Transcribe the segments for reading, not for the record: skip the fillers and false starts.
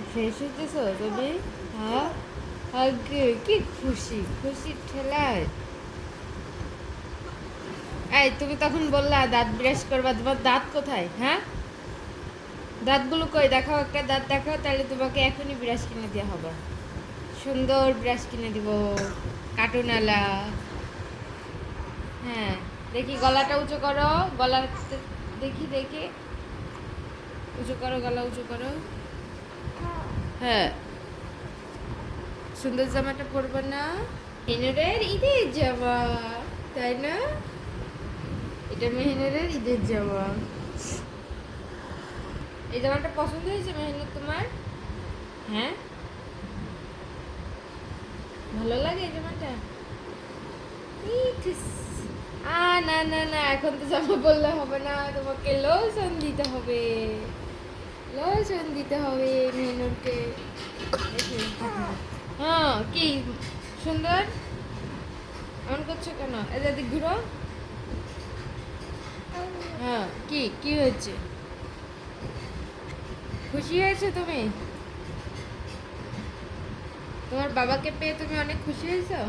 Fresh হইতেছ তুমি? হ্যাঁ, আগে কি খুশি খুশি ঠেলায়। এই তুমি তখন বললা দাঁত ব্রাশ করবা, তোমার দাঁত কোথায়? হ্যাঁ, দাঁতগুলো কই দেখাও, একটা দাঁত দেখাও, তাহলে তোমাকে এখনই ব্রাশ কিনে দেওয়া হবে। সুন্দর ব্রাশ কিনে দিব, কার্টুনওয়ালা। হ্যাঁ, দেখি গলাটা উঁচু করো, গলার দেখি দেখি, উঁচু করো, গলা উঁচু করো। হ্যাঁ, সুন্দর জামাটা পরবো না? মেহনুরের ঈদের জামা, তাই না? এটা মেহনুরের ঈদের জামা। এই জামাটা পছন্দ হয়েছে মেহনুর তোমার? হ্যাঁ, ভালো লাগে এই জামাটা? ইস, না না না, এখন তো জামা পরলে হবে না, তোমাকে লোশন দিতে হবে, লোশন দিতে হবে মেহনুরকে। হ্যাঁ, কি সুন্দর, এমন করছো কেন? এদিক ঘুরো। হ্যাঁ, কি কি হয়েছে? খুশি হয়েছে তুমি? তোমার বাবাকে পেয়ে তুমি অনেক খুশি হয়েছো?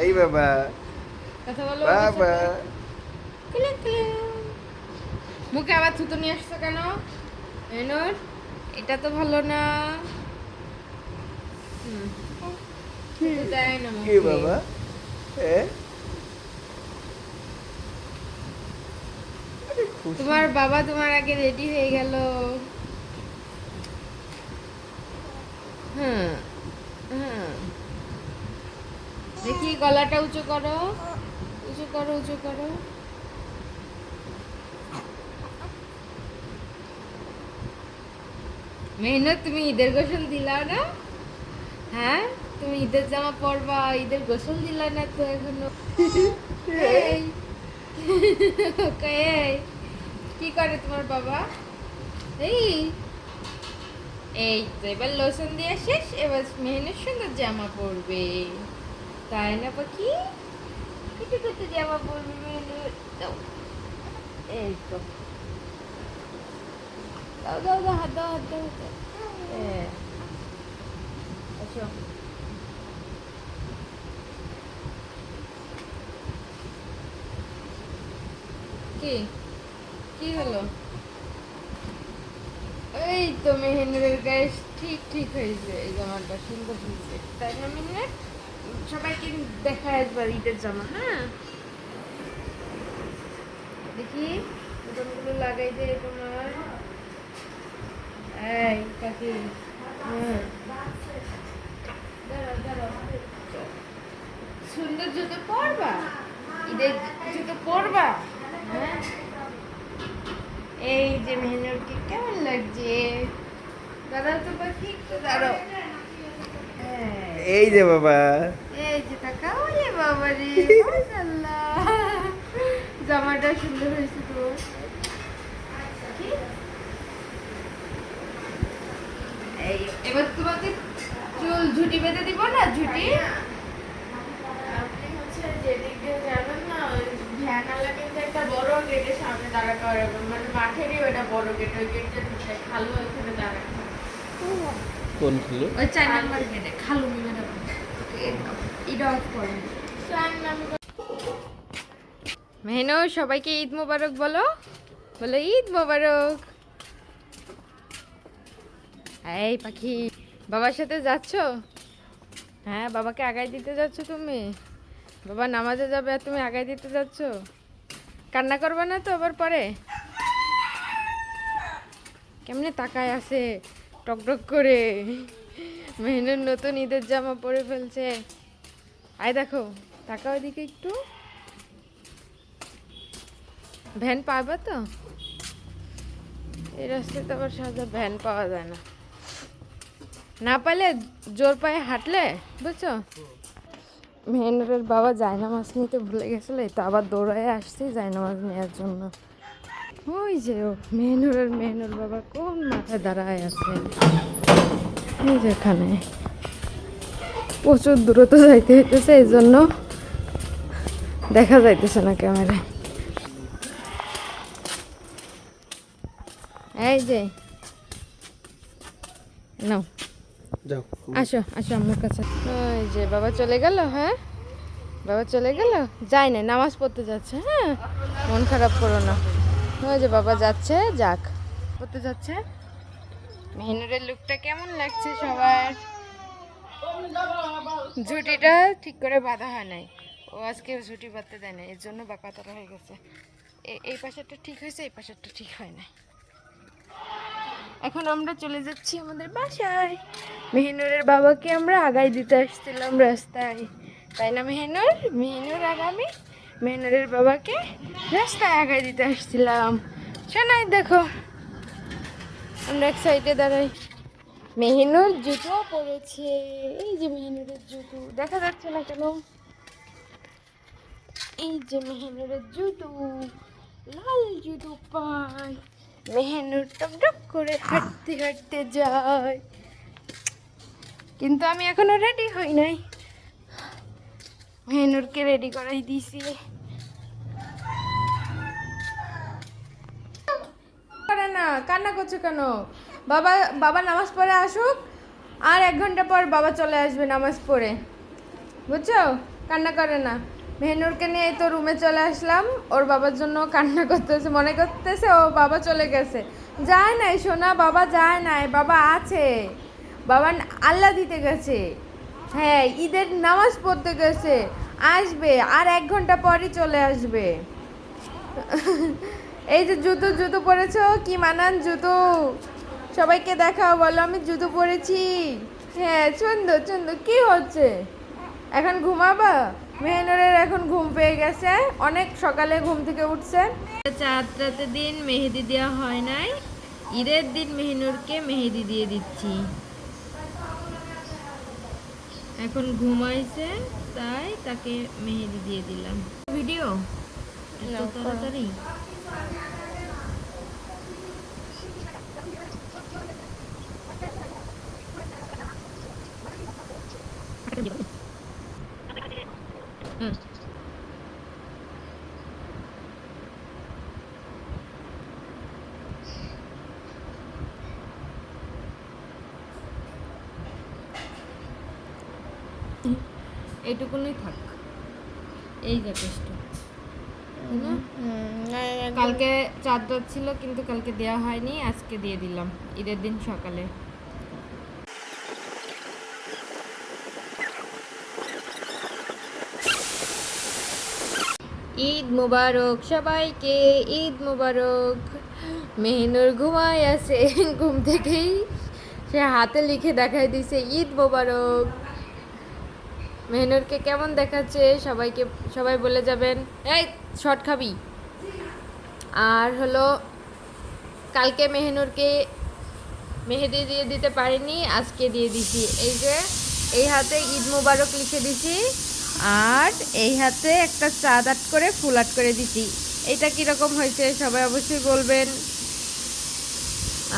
এই বাবা, কথা বলো ওদের বাবা। সাথে। Click click. মুখে আবার থুতু নিয়ে আসছো কেন এনোর? এটা তো ভালো না। হুম, থুতু দেয় না কি মুখে। বাবা? এ আরে খুশি। তোমার বাবা তোমার আগে রেডি হয়ে গেল। হ্যাঁ, হ্যাঁ, দেখি গলাটা উঁচু করো, উঁচু করো, উঁচু করো। মেহনত, তুমি ঈদের গোসল দিলা না? হ্যাঁ, তুমি ঈদের জামা পরবা, ঈদের গোসল দিলা না তো এখনো। এই এই, কি করে তোমার বাবা? এই, এই তো এবার লোশন দিয়ে শেষ, এবার মেহনের সুন্দর জামা পরবে, তাই না পাখি? কুটু কুটু জামা পরবে মেহনুর। দাও, এই তো, দাও দাও দাও, হাত দাও, হাত দাও, হাত দাও। হ্যাঁ, আসো। কি কি হলো? এই তো মেহেনুরের গায়ে ঠিক ঠিক হয়েছে, এই জামাটা সুন্দর হয়েছে, তাই না মেহেনুর? সবাইকে দেখা একবার ঈদের জামা। হ্যাঁ, দেখি বুতামগুলো লাগাই দে তোমার। এই পাখি, হ্যাঁ, দাঁড়াও দাঁড়াও, সুন্দর জুতো পরবা, ঈদের জুতো পরবা। হ্যাঁ, এই যে মেহেনুরকে কেমন লাগছে? দাঁড়াও তো পাখি, একটু দাঁড়াও। হ্যাঁ, এই যে বাবা। এই যে তাকাও রে বাবা রে, মাশাআল্লাহ, জামাটা সুন্দর হয়েছে তো। কি? এই এবার তোমাকে চুল ঝুটি বেঁধে দিব না, ঝুটি। আপনি হচ্ছে যেদিক দিয়ে যাবেন না, ওই ভ্যানালা কিন্তু একটা বড় গেটের সামনে দাঁড়া করাবেন, মানে মাঠেরই ওটা বড় গেট, ওই গেটটা ঢুকতে খালু ওইখানে দাঁড়া। কোন ছিল? ওই 4 নাম্বার গেটে খালু ম্যাডাম, এটা অফ করেন। 4 নাম্বার। মেহনো, সবাইকে ঈদ মোবারক বলো, বলো ঈদ মোবারক। এই পাখি, বাবার সাথে যাচ্ছ? হ্যাঁ, বাবাকে আগাই দিতে যাচ্ছ তুমি? বাবা নামাজে যাবে আর তুমি আগাই দিতে যাচ্ছ? কান্না করবে না তো আবার পরে? কেমনে তাকায় আছে টকটক করে, মেহনুর নতুন ঈদের জামা পরে ফেলছে। আয় দেখো, তাকাও এদিকে একটু। ভ্যান পাবা তো? এই রাস্তায় তো আবার সহজে ভ্যান পাওয়া যায় না, না পাইলে জোর পায়ে হাঁটলে, বুঝছো? মেহনুরের বাবা জায়নামাজ নিতে ভুলে গেছিলো, তো আবার দৌড়ায় আসছি জায়নামাজ নেওয়ার জন্য। ওই যে মেহনুর বাবা কোন মাথায় দাঁড়ায় আছে, এই যেখানে প্রচুর দূরত্ব যাইতে হইতেছে, এই জন্য দেখা যাইতেছে না ক্যামেরায়। এই যে নাও যাও আসো আসো আমার কাছে। ওই যে বাবা চলে গেল। হ্যাঁ বাবা চলে গেল, যাই না, নামাজ পড়তে যাচ্ছে। হ্যাঁ মন খারাপ করো না। ওই যে বাবা যাচ্ছে, যাক পড়তে যাচ্ছে। মেহিনুরের লুকটা কেমন লাগছে সবার? ঝুটিটা ঠিক করে বাঁধা হয় নাই, ও আজকে ঝুটি বাঁধতে দেয় না, এর জন্য বাঁকাতারা হয়ে গেছে। এই পাশেরটা ঠিক হয়েছে, এই পাশেরটা ঠিক হয় না। এখন আমরা চলে যাচ্ছি আমাদের বাসায়। মেহিনুরের বাবাকে আমরা আগায় দিতে আসছিলাম রাস্তায়, তাই না মেহিনুর? মেহিনুর আর আমি মেহিনুরের বাবাকে রাস্তায় আগায় দিতে আসছিলাম। শোনাই দেখো, আমরা এক সাইডে দাঁড়াই। মেহিনুর জুতো পরেছে, এই যে মেহিনুরের জুতো দেখা যাচ্ছে না কেন? এই যে মেহিনুরের জুতো, লাল জুতো পায়। মেহিনুর টক করে হাঁটতে হাঁটতে যায়, কিন্তু আমি এখনো রেডি হই নাই। মেহিনুরকে রেডি করাই দিছি। করে না, কান্না করছো কেন? বাবা বাবা নামাজ পড়ে আসুক, আর 1 ঘন্টা পর বাবা চলে আসবে নামাজ পড়ে, বুঝছো? কান্না করে না। মেহনুরকে নিয়ে এই তো রুমে চলে আসলাম, ওর বাবার জন্য কান্না করতেছে, মনে করতেছে ও বাবা চলে গেছে। যায় নাই সোনা, বাবা যায় নাই, বাবা আছে। বাবা আল্লাহ দিতে গেছে, হ্যাঁ ঈদের নামাজ পড়তে গেছে, আসবে আর 1 ঘন্টা পরই চলে আসবে। এই যে জুতো জুতো পরেছো, কি মানান জুতো, সবাইকে দেখাও, বলো আমি জুতো পরেছি। হ্যাঁ সুন্দর সুন্দর। কি হচ্ছে এখন? ঘুমাবা? মেহনুরের এখন ঘুম পেয়ে গেছে, অনেক সকালে ঘুম থেকে উঠছে। চাঁদ রাতের দিন মেহেদি দেওয়া হয় নাই, ঈদের দিন মেহনুরকে মেহেদি দিয়ে দিচ্ছি। এখন ঘুমাইছে, তাই তাকে মেহেদি দিয়ে দিলাম। ভিডিও এত তাড়াতাড়ি? এইটুকুনই থাক, এই যথেষ্ট। কালকে চাঁদ রাত ছিল, কিন্তু কালকে দেওয়া হয়নি, আজকে দিয়ে দিলাম ঈদের দিন সকালে। ঈদ মুবারক সবাইকে, ঈদ মুবারক। মেহিনুর ঘুমায় আছে, ঘুম থেকেই সে হাতে লিখে দেখাই দিছে ঈদ মুবারক। মেহিনুরকে কেমন দেখাচ্ছে সবাইকে, সবাই বলে যাবেন। এই শর্ট খাবি? আর হলো কালকে মেহিনুরকে মেহেদি দিয়ে দিতে পারিনি, আজকে দিয়ে দিছি। এই যে এই হাতে ঈদ মুবারক লিখে দিছি, আর এই হাতে একটা চাঁদ আট করে ফুল আট করে দিছি। এটা কীরকম হয়েছে সবাই অবশ্যই বলবেন।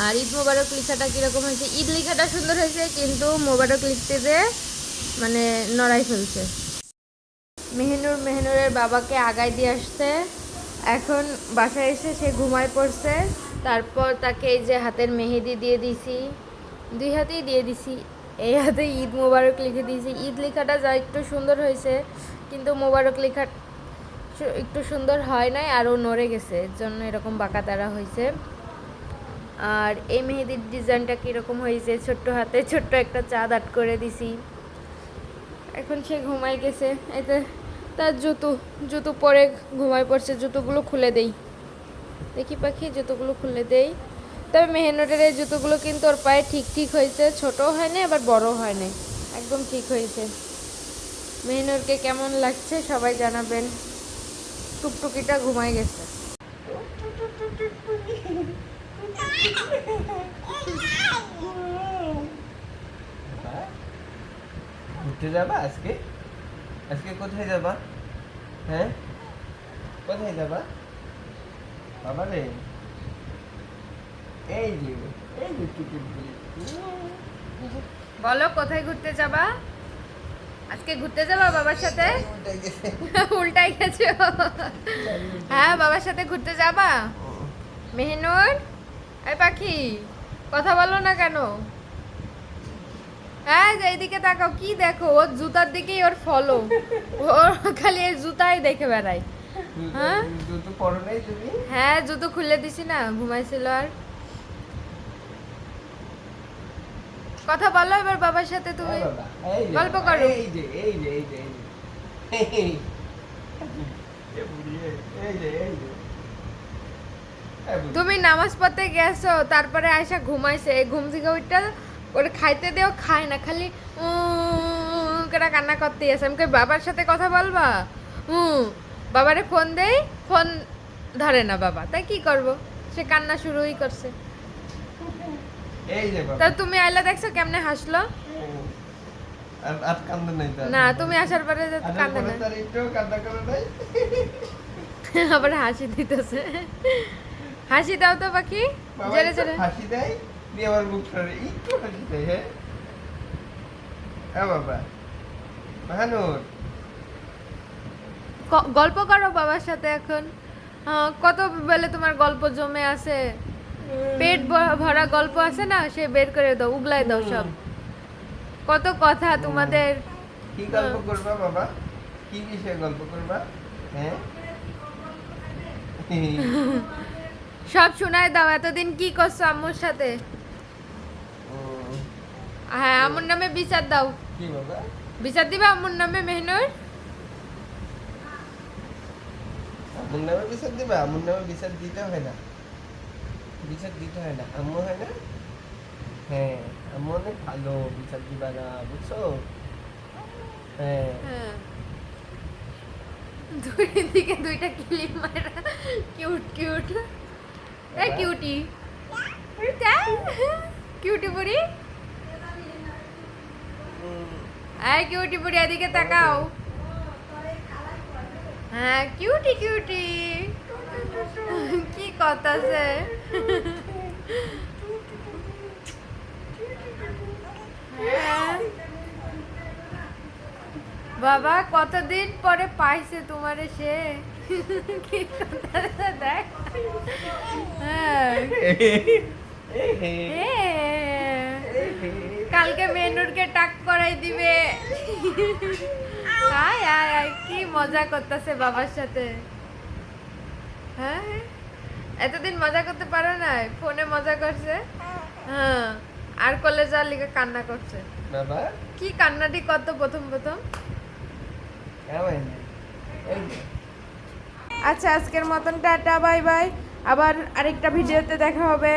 আর ঈদ মুবারক লেখাটা কীরকম হয়েছে? ঈদ লেখাটা সুন্দর হয়েছে, কিন্তু মুবারক লিখতে যে মানে নড়াই ফেলছে। মেহিনুরের বাবাকে আগায় দিয়ে আসতে, এখন বাসায় এসে সে ঘুমায় পড়ছে। তারপর তাকে এই যে হাতের মেহেদি দিয়ে দিছি, 2 হাতেই দিয়ে দিছি। এই হাতে ঈদ মোবারক লিখে দিয়েছি। ঈদ লেখাটা যা একটু সুন্দর হয়েছে, কিন্তু মোবারক লেখা একটু সুন্দর হয় নাই, আরও নড়ে গেছে, এর জন্য এরকম বাঁকা তারা হয়েছে। আর এই মেহেদির ডিজাইনটা কীরকম হয়েছে, ছোট্ট হাতে ছোট্ট একটা চাঁদ আট করে দিছি। এখন সে ঘুমাই গেছে। এতে তার জুতো পরে ঘুমায় পড়ছে, জুতোগুলো খুলে দেই। দেখি পাখি, জুতোগুলো খুলে দেই। তবে মেহনুরের এই জুতোগুলো কিন্তু ওর পায়ে ঠিক ঠিক হয়েছে, ছোটও হয় না আবার বড়ও হয় না, একদম ঠিক হয়েছে। মেহনুরকে কেমন লাগছে সবাই জানাবেন। টুকটুকিটা ঘুমাই গেছে। ঘুরতে যাবা আজকে? আজকে কোথায় যাবা? হ্যাঁ কোথায় যাবা বাবা রে? এই যে বলো কোথায় ঘুরতে যাবা? আজকে ঘুরতে যাবা বাবার সাথে? উল্টাই গেছো। হ্যাঁ বাবার সাথে ঘুরতে যাবা? মেহনুর, এই পাখি কথা বলো না কেন? হ্যাঁ যে এইদিকে তাকাও, কি দেখো? ওর জুতার দিকেই ওর ফলো, ওর খালি এই জুতাই দেখে বেড়াই। হ্যাঁ? জুতো পরো নাই তুমি? হ্যাঁ জুতো খুলে দিছি না, ঘুমাইছিল। আর কথা বলো এবার বাবার সাথে তুমি, হ্যাঁ বাবা, এই যে গল্প বাবা, করো। এই যে এই যে এই যে এই যে এ বুড়ি, এই যে এই যে এ বুড়ি। তুমি নামাজ পড়তে গেছো, তারপরে আয়সা ঘুমাইছে, এই ঘুম থেকে উঠটা ওরে খাইতে দেও, খায় না, খালি করে কান্না করতেই আছে। আমি কই বাবার সাথে কথা বলবা? বাবারে ফোন দেই, ফোন ধরে না বাবা, তাই কি করব? সে কান্না শুরুই করছে। এই যে বাবা। তা তুমি আইলা দেখছো কেমনে হাসলো? আর কান্দে নাই তার। না তুমি আসার পরে যে আসার কান্দে পরে না, তার একটুও কান্না করে নাই। আবার হাসি দিতেছে। হাসি দাও তো পাখি, বাবা জোরে একটু জোরে। হাসি দেয়, দিয়ে আবার মুখ সরে একটু হাসি দেয়, হ্যাঁ? হ্যাঁ বাবা। মাহানুর, গল্প করো বাবার সাথে এখন। কত বেলে তোমার গল্প জমে আছে, পেট ভরা গল্প আছে না, সে বের করে দাও, উগলাই দাও সব। কত কথা তোমাদের। কি গল্প করবা বাবা? কি বিষয়ে গল্প করবা? হ্যাঁ? সব শোনায় দাও, এতদিন কি করছো আম্মুর সাথে। উম, হ্যাঁ আম্মুর নামে বিচার দাও, কি বাবা? বিচার দিবা আম্মুর নামে মেহনুর। আম্মুর নামে বিচার দিবা? আম্মুর নামে বিচার দিতে হয় না, বিচার দিতে হয় না, আম্মু হয় না? হ্যাঁ, আম্মু অনেক ভালো, বিচার দিবা না, বুঝছো? হ্যাঁ। হ্যাঁ দুই দিকে দুইটা ক্লিপ মারা, কিউট কিউট। এই কিউটি, কিউটি বুড়ি, এই কিউটি বুড়ি এদিকে তাকাও। হ্যাঁ কিউটি কিউটি, কি করতাছে? হ্যাঁ। বাবা কতদিন পরে পাইছে তোমারে সে, কি করতাছে দেখ। হ্যাঁ কালকে মেনুরকে টাক করাই দিবে। আয় আয় আয়, কি মজা করতেছে বাবার সাথে। হ্যাঁ এতদিন মজা করতে পারো না, ফোনে মজা করছে। হ্যাঁ আর কলেজার লিগে কান্না করছে। বাবা, কি কান্নাটি কত প্রথম প্রথম। কেমন? এই যে। আচ্ছা আজকের মতন টাটা, বাই বাই, আবার আরেকটা ভিডিওতে দেখা হবে।